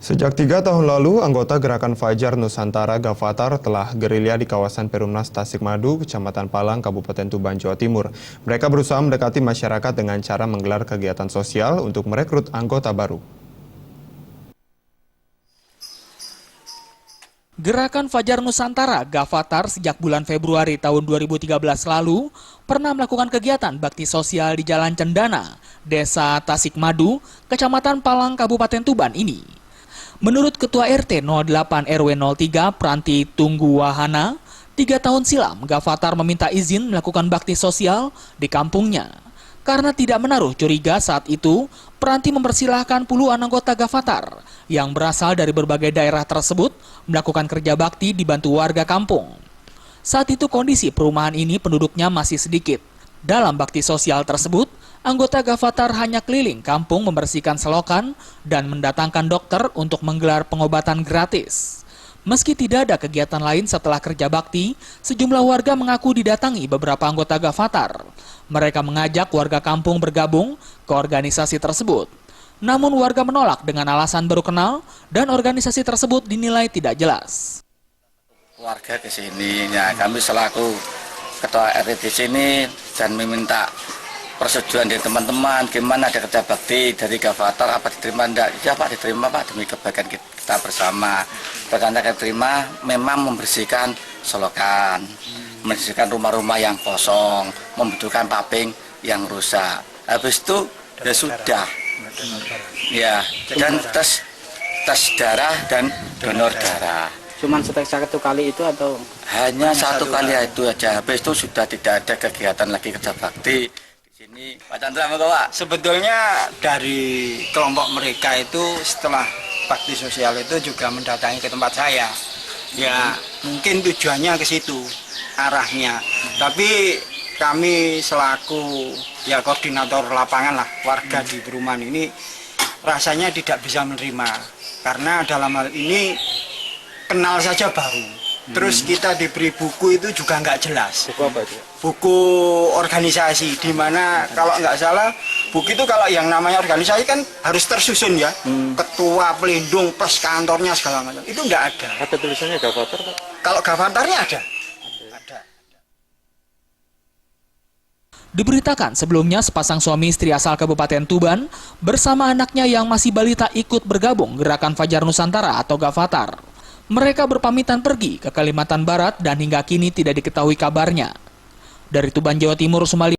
Sejak 3 tahun lalu, anggota Gerakan Fajar Nusantara Gavatar telah gerilya di kawasan Perumnas Tasikmadu, Kecamatan Palang, Kabupaten Tuban, Jawa Timur. Mereka berusaha mendekati masyarakat dengan cara menggelar kegiatan sosial untuk merekrut anggota baru. Gerakan Fajar Nusantara Gavatar sejak bulan Februari tahun 2013 lalu pernah melakukan kegiatan bakti sosial di Jalan Cendana, Desa Tasikmadu, Kecamatan Palang, Kabupaten Tuban ini. Menurut Ketua RT 08 RW 03 Pranti Tunggu Wahana, 3 tahun silam Gavatar meminta izin melakukan bakti sosial di kampungnya. Karena tidak menaruh curiga saat itu, Pranti mempersilahkan puluhan anggota Gavatar yang berasal dari berbagai daerah tersebut melakukan kerja bakti dibantu warga kampung. Saat itu kondisi perumahan ini penduduknya masih sedikit. Dalam bakti sosial tersebut, anggota Gavatar hanya keliling kampung membersihkan selokan dan mendatangkan dokter untuk menggelar pengobatan gratis. Meski tidak ada kegiatan lain setelah kerja bakti, sejumlah warga mengaku didatangi beberapa anggota Gavatar. Mereka mengajak warga kampung bergabung ke organisasi tersebut. Namun warga menolak dengan alasan baru kenal dan organisasi tersebut dinilai tidak jelas. Warga ke sini, ya kami selaku Ketua RT di sini dan meminta persetujuan dari teman-teman, gimana ada kerja bakti dari Gavatar, apa diterima enggak? Ya Pak, diterima Pak, demi kebaikan kita bersama. Karena diterima memang membersihkan selokan, membersihkan rumah-rumah yang kosong, membutuhkan paving yang rusak. Habis itu ya sudah, ya dan tes darah dan donor darah. Cuman satu kali itu atau? Hanya satu kali itu aja, habis itu sudah tidak ada kegiatan lagi kerja bakti. Ini Pak Chandra, Pak. Sebetulnya dari kelompok mereka itu setelah bakti sosial itu juga mendatangi ke tempat saya. Ya mungkin tujuannya ke situ arahnya. Tapi kami selaku ya koordinator lapangan lah warga di perumahan ini rasanya tidak bisa menerima karena dalam hal ini kenal saja baru. Terus kita diberi buku itu juga nggak jelas. Buku apa itu? Buku organisasi, di mana kalau nggak salah buku itu kalau yang namanya organisasi kan harus tersusun ya. Ketua, pelindung, plus kantornya segala macam. Itu nggak ada. Ada tulisannya Gavatar, Pak? Kalau Gavatarnya ada. Diberitakan sebelumnya sepasang suami istri asal Kabupaten Tuban bersama anaknya yang masih balita ikut bergabung Gerakan Fajar Nusantara atau Gavatar. Mereka berpamitan pergi ke Kalimantan Barat dan hingga kini tidak diketahui kabarnya. Dari Tuban, Jawa Timur, Sumali.